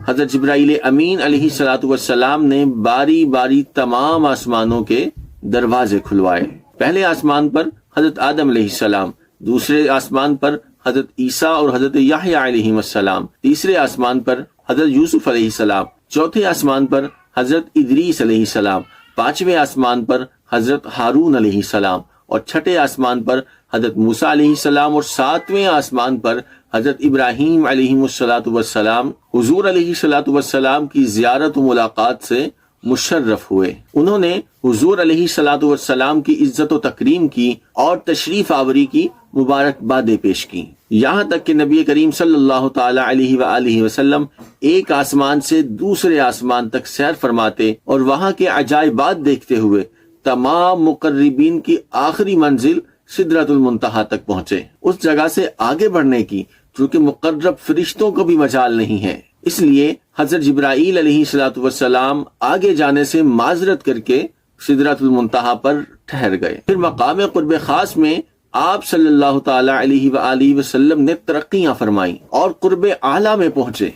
حضرت جبرائیل امین علیہ الصلوۃ والسلام نے باری باری تمام آسمانوں کے دروازے کھلوائے۔ پہلے آسمان پر حضرت آدم علیہ السلام، دوسرے آسمان پر حضرت عیسیٰ اور حضرت یحییٰ علیہ السلام، تیسرے آسمان پر حضرت یوسف علیہ السلام، چوتھے آسمان پر حضرت ادریس علیہ السلام، پانچویں آسمان پر حضرت ہارون علیہ السلام، اور چھٹے آسمان پر حضرت موسیٰ علیہ السلام، اور ساتویں آسمان پر حضرت ابراہیم علیہ الصلوۃ والسلام حضور علیہ الصلوۃ والسلام کی زیارت و ملاقات سے مشرف ہوئے۔ انہوں نے حضور علیہ الصلوۃ والسلام کی عزت و تکریم کی اور تشریف آوری کی مبارکبادیں پیش کی، یہاں تک کہ نبی کریم صلی اللہ تعالی علیہ وآلہ وسلم ایک آسمان سے دوسرے آسمان تک سیر فرماتے اور وہاں کے عجائبات دیکھتے ہوئے تمام مقربین کی آخری منزل سدرۃ المنتہا تک پہنچے۔ اس جگہ سے آگے بڑھنے کی چونکہ مقرب فرشتوں کو بھی مجال نہیں ہے، اس لیے حضرت جبرائیل علیہ الصلوۃ والسلام آگے جانے سے معذرت کر کے سدرۃ المنتہا پر ٹھہر گئے۔ پھر مقام قرب خاص میں آپ صلی اللہ تعالی علیہ وآلہ وسلم نے ترقیاں فرمائیں اور قرب اعلیٰ میں پہنچے۔